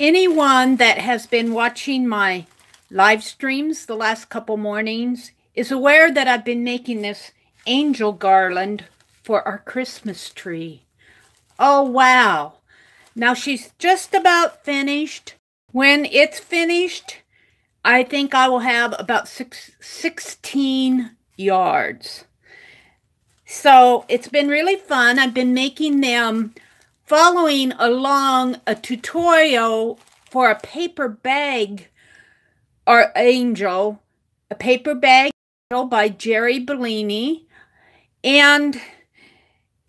Anyone that has been watching my live streams the last couple mornings is aware that I've been making this angel garland for our Christmas tree. Oh, wow. Now she's just about finished. When it's finished, I think I will have about 16 yards. So it's been really fun. I've been making them following along a tutorial for a paper bag or angel, a paper bag angel by Jeri Bellini. And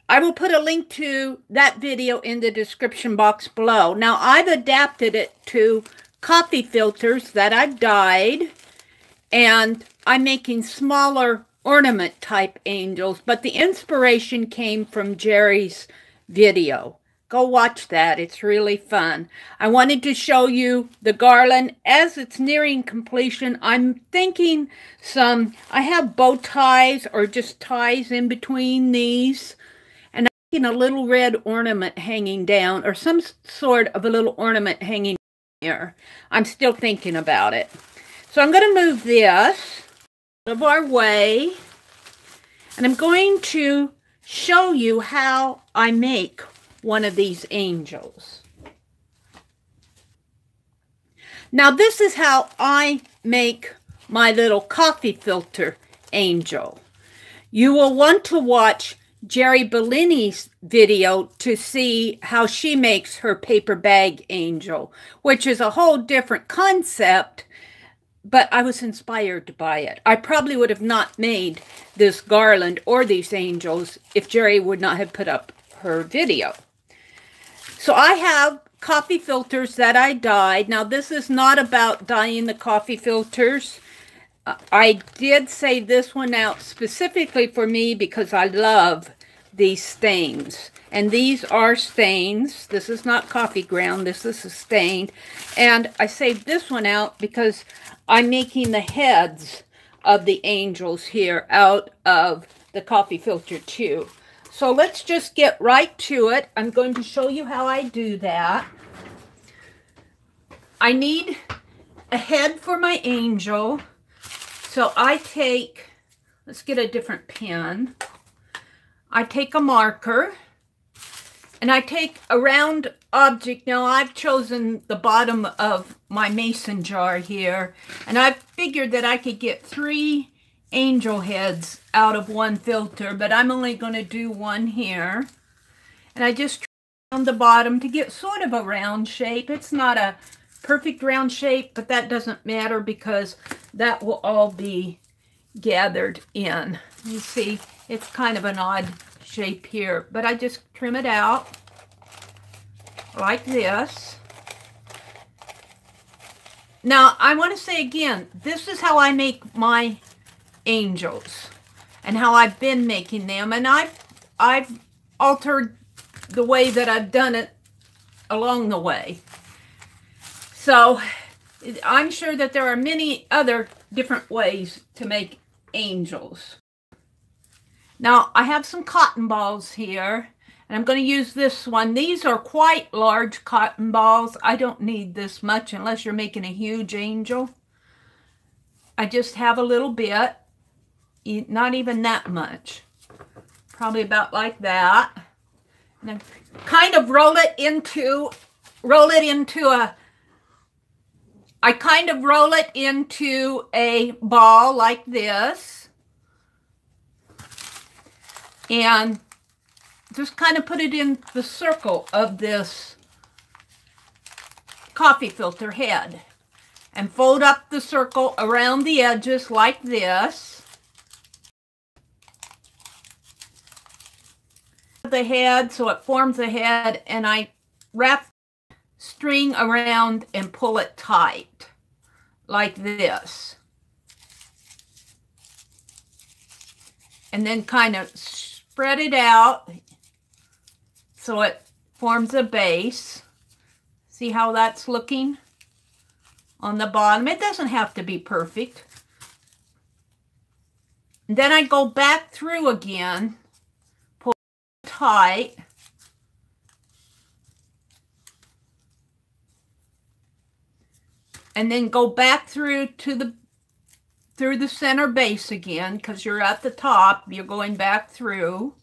I will put a link to that video in the description box below. Now, I've adapted it to coffee filters that I've dyed, and I'm making smaller ornament type angels, but the inspiration came from Jeri's video. Go watch that. It's really fun. I wanted to show you the garland as it's nearing completion. I'm thinking I have bow ties or just ties in between these, and I'm thinking a little red ornament hanging down or some sort of a little ornament hanging here. I'm still thinking about it. So I'm going to move this out of our way, and I'm going to show you how I make one of these angels. Now, this is how I make my little coffee filter angel. You will want to watch Jeri Bellini's video to see how she makes her paper bag angel, which is a whole different concept, but I was inspired by it. I probably would have not made this garland or these angels if Jeri would not have put up her video. So I have coffee filters that I dyed. Now, this is not about dyeing the coffee filters. I did save this one out specifically for me because I love these stains. And these are stains. This is not coffee ground. This is a stain. And I saved this one out because I'm making the heads of the angels here out of the coffee filter too. So let's just get right to it. I'm going to show you how I do that. I need a head for my angel. So I take, let's get a different pen. I take a marker and I take a round object. Now I've chosen the bottom of my mason jar here, and I figured that I could get 3 angel heads out of one filter, but I'm only going to do one here. And I just trim the bottom to get sort of a round shape. It's not a perfect round shape, but that doesn't matter because that will all be gathered in. You see, it's kind of an odd shape here, but I just trim it out like this. Now, I want to say again, this is how I make my angels and how I've been making them, and I've altered the way that I've done it along the way. So I'm sure that there are many other different ways to make angels. Now I have some cotton balls here, and I'm going to use this one. These are quite large cotton balls. I don't need this much unless you're making a huge angel. I just have a little bit. Not even that much, probably about like that, and then kind of roll it into a ball like this, and just kind of put it in the circle of this coffee filter head, and fold up the circle around the edges like this. The head so it forms a head, and I wrap string around and pull it tight like this, and then kind of spread it out so it forms a base. See how that's looking on the bottom? It doesn't have to be perfect. And then I go back through again, tight, and then go back through to the center base again, because you're at the top. You're going back through.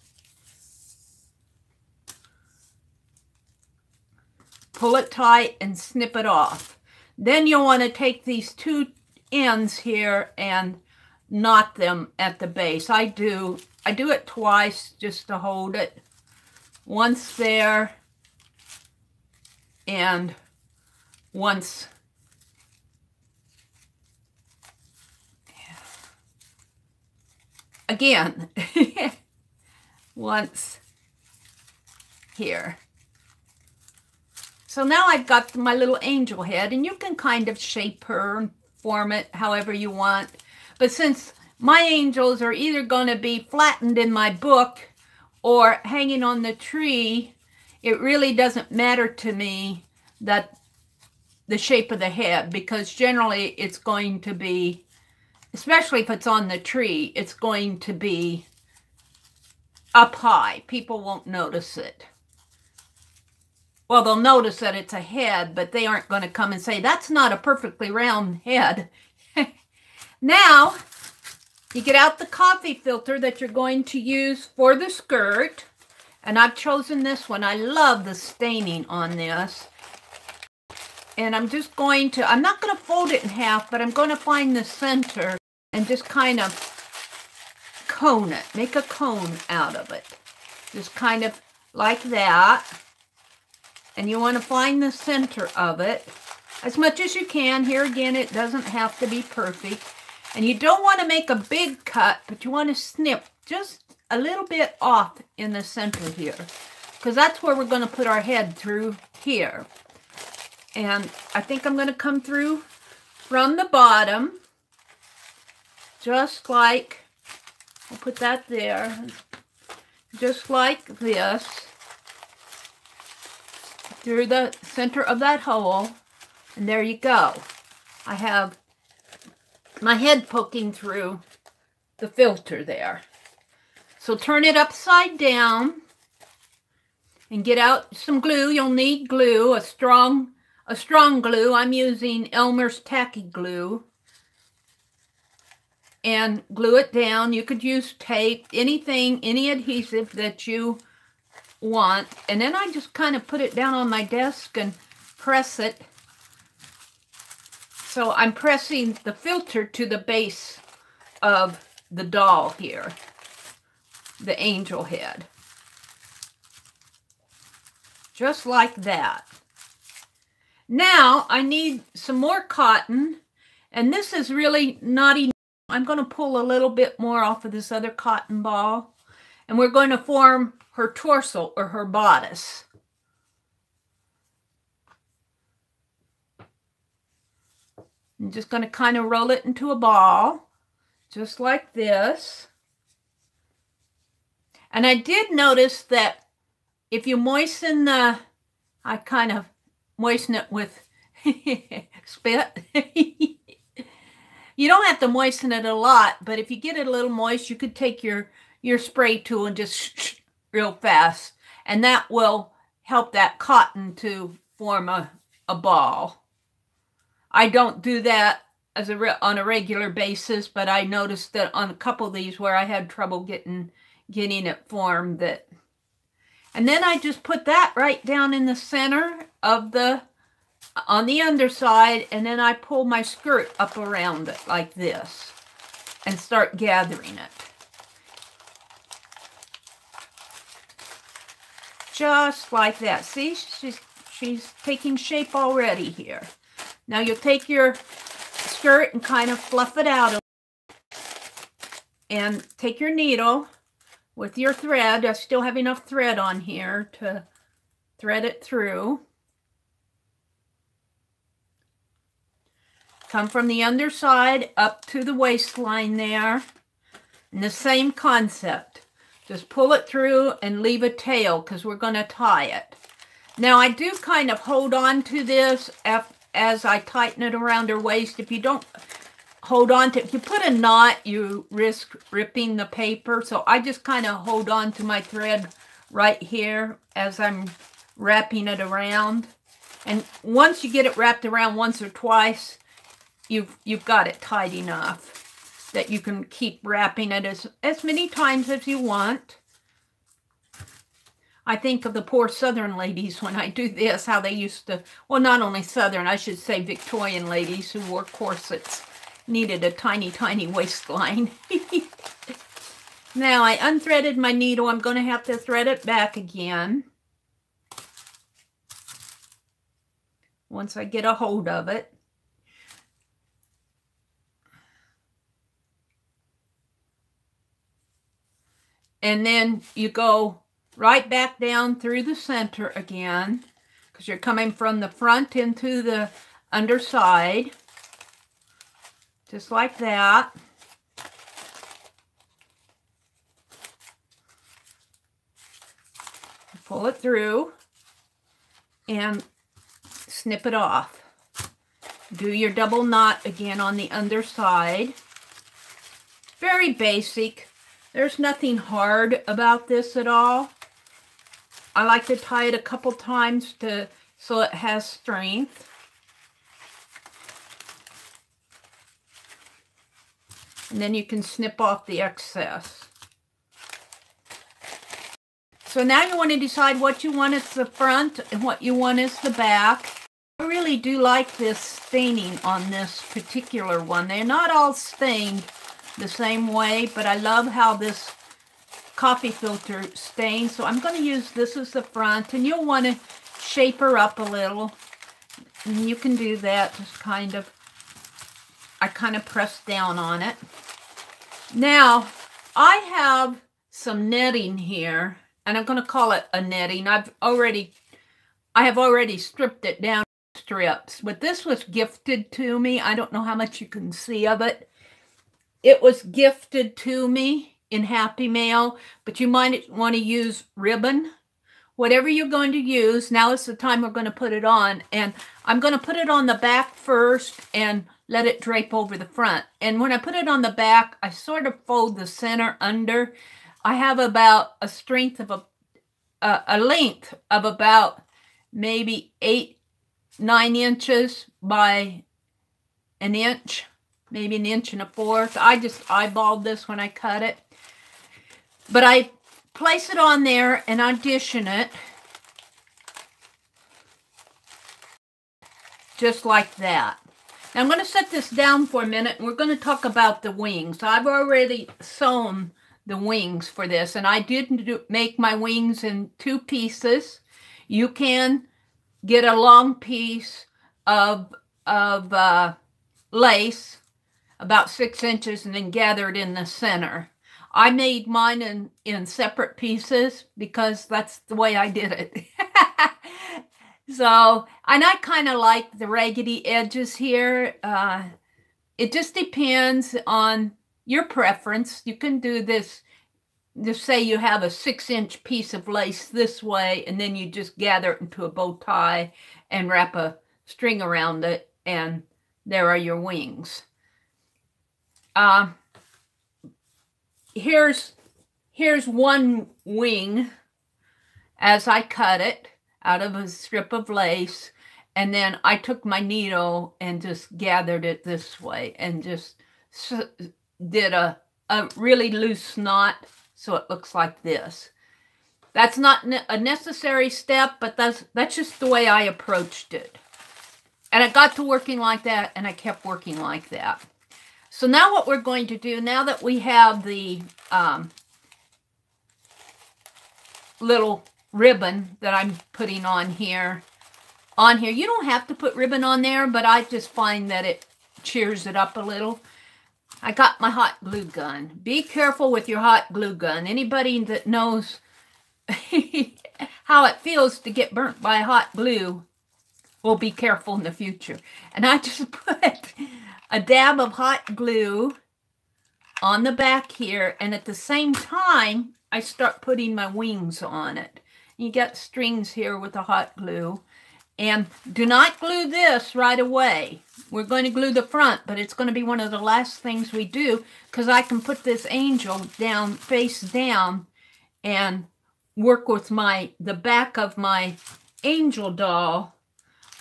Pull it tight and snip it off. Then you'll want to take these two ends here and knot them at the base. I do it twice just to hold it. Once there and once again. Once here. So now I've got my little angel head, and you can kind of shape her and form it however you want. But since my angels are either going to be flattened in my book or hanging on the tree, it really doesn't matter to me that the shape of the head, because generally it's going to be, especially if it's on the tree, it's going to be up high. People won't notice it. Well, they'll notice that it's a head, but they aren't going to come and say, that's not a perfectly round head. Now, you get out the coffee filter that you're going to use for the skirt. And I've chosen this one. I love the staining on this. And I'm just going to, I'm not going to fold it in half, but I'm going to find the center and just kind of cone it. Make a cone out of it. Just kind of like that. And you want to find the center of it as much as you can. Here again, it doesn't have to be perfect. And you don't want to make a big cut, but you want to snip just a little bit off in the center here, because that's where we're going to put our head through here. And I think I'm going to come through from the bottom, just like, I'll put that there, just like this, through the center of that hole, and there you go. I have my head poking through the filter there. So turn it upside down and get out some glue. You'll need glue, a strong glue. I'm using Elmer's tacky glue. And glue it down. You could use tape, anything, any adhesive that you want. And then I just kind of put it down on my desk and press it. So I'm pressing the filter to the base of the doll here, the angel head. Just like that. Now I need some more cotton, and this is really not enough. I'm going to pull a little bit more off of this other cotton ball, and we're going to form her torso or her bodice. I'm just going to kind of roll it into a ball, just like this. And I did notice that if you moisten the, I kind of moisten it with spit. You don't have to moisten it a lot, but if you get it a little moist, you could take your spray tool and just real fast. And that will help that cotton to form a ball. I don't do that on a regular basis, but I noticed that on a couple of these where I had trouble getting it formed. That, and then I just put that right down in the center of on the underside, and then I pull my skirt up around it like this and start gathering it. Just like that. See, she's taking shape already here. Now you'll take your skirt and kind of fluff it out and take your needle with your thread. I still have enough thread on here to thread it through. Come from the underside up to the waistline there. And the same concept. Just pull it through and leave a tail because we're going to tie it. Now I do kind of hold on to this as I tighten it around her waist. If you don't hold on to it, if you put a knot, you risk ripping the paper. So I just kind of hold on to my thread right here as I'm wrapping it around. And once you get it wrapped around once or twice, you've got it tight enough that you can keep wrapping it as many times as you want. I think of the poor Southern ladies when I do this, how they used to, well, not only Southern, I should say Victorian ladies who wore corsets, needed a tiny, tiny waistline. Now, I unthreaded my needle. I'm going to have to thread it back again once I get a hold of it. And then you go right back down through the center again, because you're coming from the front into the underside, just like that. Pull it through and snip it off. Do your double knot again on the underside. Very basic. There's nothing hard about this at all. I like to tie it a couple times so it has strength. And then you can snip off the excess. So now you want to decide what you want as the front and what you want as the back. I really do like this staining on this particular one. They're not all stained the same way, but I love how this coffee filter stains. So I'm going to use this as the front, and you'll want to shape her up a little. And you can do that, just kind of, I kind of press down on it. Now, I have some netting here, and I'm going to call it a netting. I have already stripped it down to strips, but this was gifted to me. I don't know how much you can see of it. It was gifted to me in Happy Mail, but you might want to use ribbon. Whatever you're going to use, now is the time we're going to put it on. And I'm going to put it on the back first and let it drape over the front. And when I put it on the back, I sort of fold the center under. I have about a strength of a length of about maybe 8-9 inches by an inch, maybe 1 1/4 inches. I just eyeballed this when I cut it. But I place it on there and audition it just like that. Now I'm going to set this down for a minute, and we're going to talk about the wings. I've already sewn the wings for this, and I did make my wings in 2 pieces. You can get a long piece of lace about 6 inches and then gather it in the center. I made mine in separate pieces because that's the way I did it. So, and I kind of like the raggedy edges here. It just depends on your preference. You can do this, just say you have a 6-inch piece of lace this way, and then you just gather it into a bow tie and wrap a string around it, and there are your wings. Here's one wing as I cut it out of a strip of lace, and then I took my needle and just gathered it this way and just did a really loose knot so it looks like this. That's not a necessary step, but that's just the way I approached it. And I got to working like that, and I kept working like that. So now what we're going to do, now that we have the little ribbon that I'm putting on here, you don't have to put ribbon on there, but I just find that it cheers it up a little. I got my hot glue gun. Be careful with your hot glue gun. Anybody that knows how it feels to get burnt by hot glue will be careful in the future. And I just put a dab of hot glue on the back here, and at the same time, I start putting my wings on it. You get strings here with the hot glue. And do not glue this right away. We're going to glue the front, but it's going to be one of the last things we do, because I can put this angel down, face down, and work with the back of my angel doll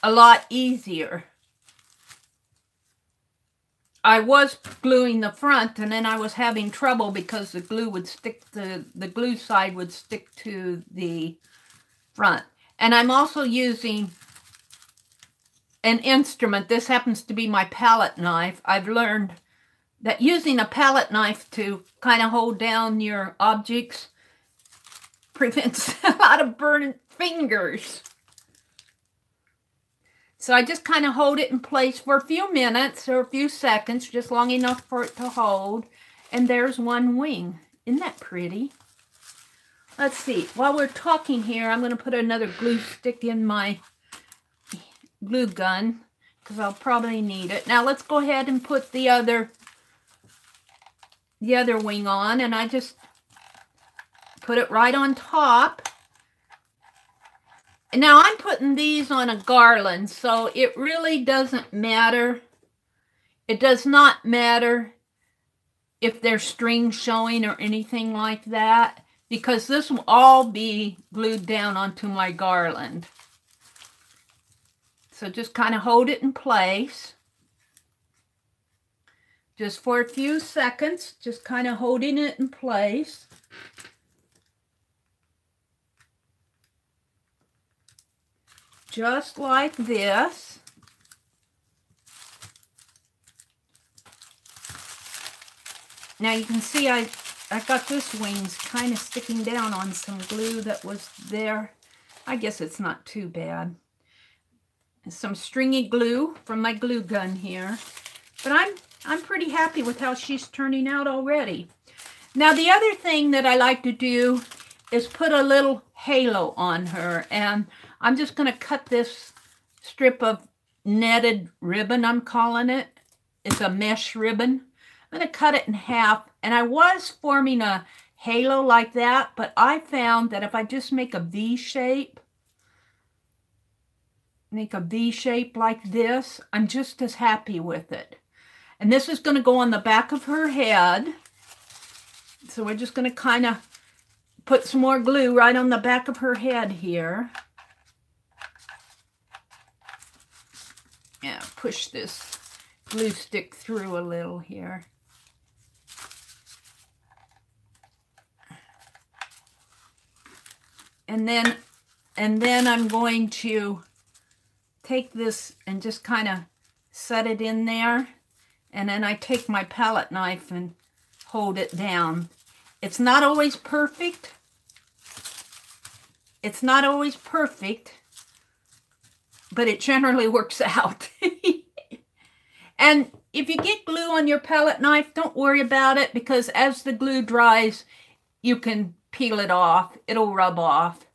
a lot easier. I was gluing the front, and then I was having trouble because the glue would stick, the glue side would stick to the front. And I'm also using an instrument. This happens to be my palette knife. I've learned that using a palette knife to kind of hold down your objects prevents a lot of burnt fingers. So I just kind of hold it in place for a few minutes or a few seconds, just long enough for it to hold. And there's one wing. Isn't that pretty? Let's see. While we're talking here, I'm going to put another glue stick in my glue gun because I'll probably need it. Now let's go ahead and put the other wing on, and I just put it right on top. And now I'm putting these on a garland, so it really doesn't matter. It does not matter if there's strings showing or anything like that, because this will all be glued down onto my garland. So just kind of hold it in place. Just for a few seconds, just kind of holding it in place. Just like this. Now you can see I got this wings kind of sticking down on some glue that was there. I guess it's not too bad. And some stringy glue from my glue gun here. But I'm pretty happy with how she's turning out already. Now the other thing that I like to do is put a little halo on her, and I'm just going to cut this strip of netted ribbon, I'm calling it. It's a mesh ribbon. I'm going to cut it in half, and I was forming a halo like that, but I found that if I just make a V shape like this, I'm just as happy with it. And this is going to go on the back of her head. So we're just going to kind of put some more glue right on the back of her head here. Yeah, push this glue stick through a little here. And then I'm going to take this and just kind of set it in there. And then I take my palette knife and hold it down. It's not always perfect. It's not always perfect, but it generally works out. And if you get glue on your palette knife, don't worry about it, because as the glue dries, you can peel it off. It'll rub off.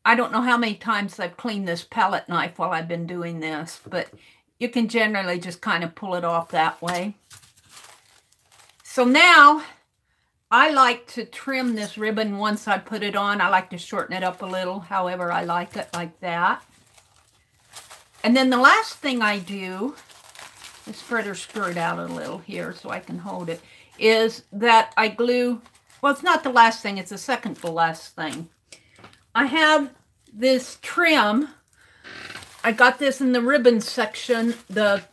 I don't know how many times I've cleaned this palette knife while I've been doing this, but you can generally just kind of pull it off that way. So now I like to trim this ribbon once I put it on. I like to shorten it up a little, however I like it, like that. And then the last thing I do, let's further skirt out a little here so I can hold it, is that I glue, well, it's not the last thing, it's the second to last thing. I have this trim. I got this in the ribbon section, the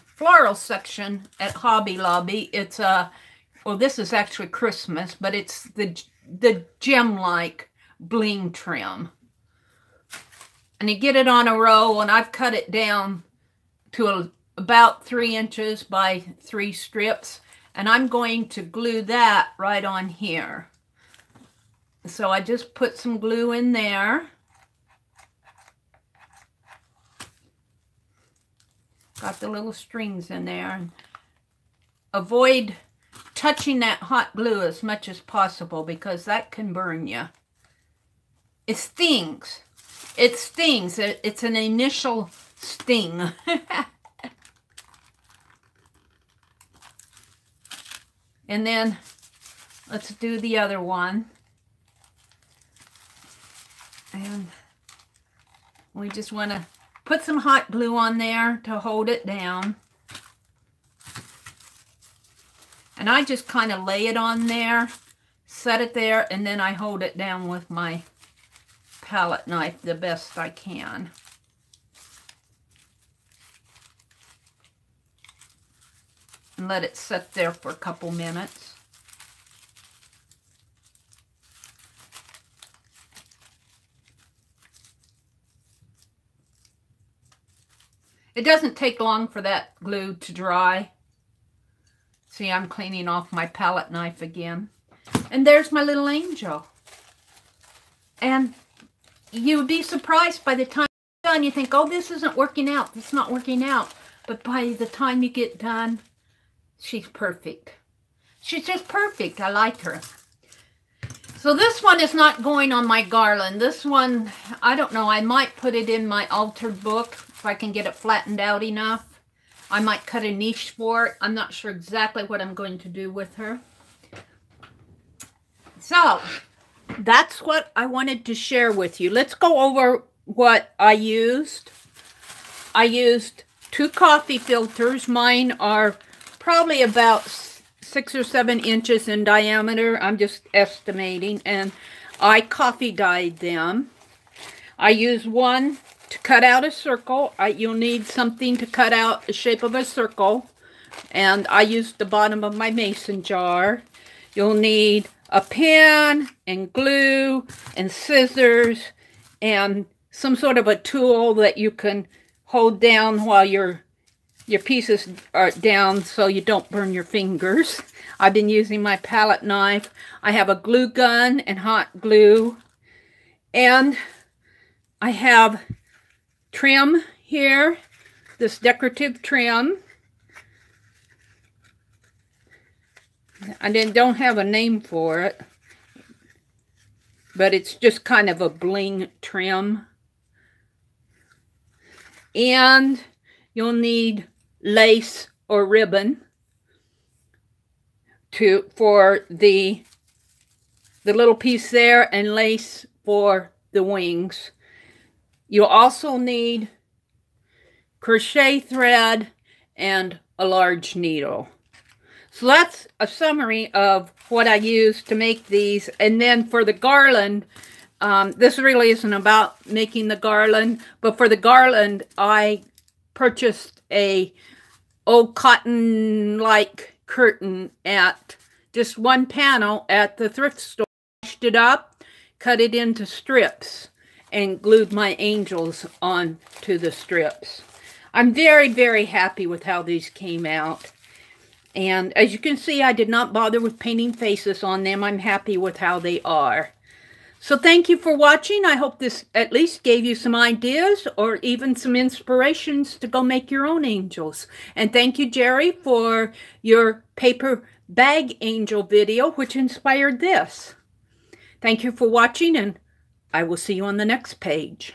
floral section at Hobby Lobby. It's well, this is actually Christmas, but it's the gem-like bling trim. And you get it on a row, and I've cut it down to about 3 inches by 3 strips. And I'm going to glue that right on here. So I just put some glue in there. Got the little strings in there. And avoid touching that hot glue as much as possible, because that can burn you. It stings. It stings. It's an initial sting. And then let's do the other one. And we just want to put some hot glue on there to hold it down. And I just kind of lay it on there, set it there, and then I hold it down with my palette knife the best I can. and let it sit there for a couple minutes. It doesn't take long for that glue to dry. See, I'm cleaning off my palette knife again. And there's my little angel. And you would be surprised by the time you're done. You think, oh, this isn't working out. This is not working out. But by the time you get done, she's perfect. She's just perfect. I like her. So this one is not going on my garland. This one, I don't know. I might put it in my altered book if I can get it flattened out enough. I might cut a niche for it. I'm not sure exactly what I'm going to do with her. So, that's what I wanted to share with you. Let's go over what I used. I used 2 coffee filters. Mine are probably about 6 or 7 inches in diameter. I'm just estimating. And I coffee dyed them. I used one to cut out a circle. You'll need something to cut out the shape of a circle. And I used the bottom of my mason jar. You'll need a pen and glue and scissors and some sort of a tool that you can hold down while your pieces are down so you don't burn your fingers. I've been using my palette knife. I have a glue gun and hot glue. And I have trim here, this decorative trim. I don't have a name for it, but it's just kind of a bling trim. And you'll need lace or ribbon for the little piece there, and lace for the wings. You'll also need crochet thread and a large needle. So that's a summary of what I used to make these. And then for the garland, this really isn't about making the garland, but for the garland, I purchased a old cotton-like curtain at just one panel at the thrift store. Washed it up, cut it into strips, and glued my angels onto the strips. I'm very, very happy with how these came out. And as you can see, I did not bother with painting faces on them. I'm happy with how they are. So thank you for watching. I hope this at least gave you some ideas or even some inspirations to go make your own angels. And thank you, Jeri, for your paper bag angel video, which inspired this. Thank you for watching, and I will see you on the next page.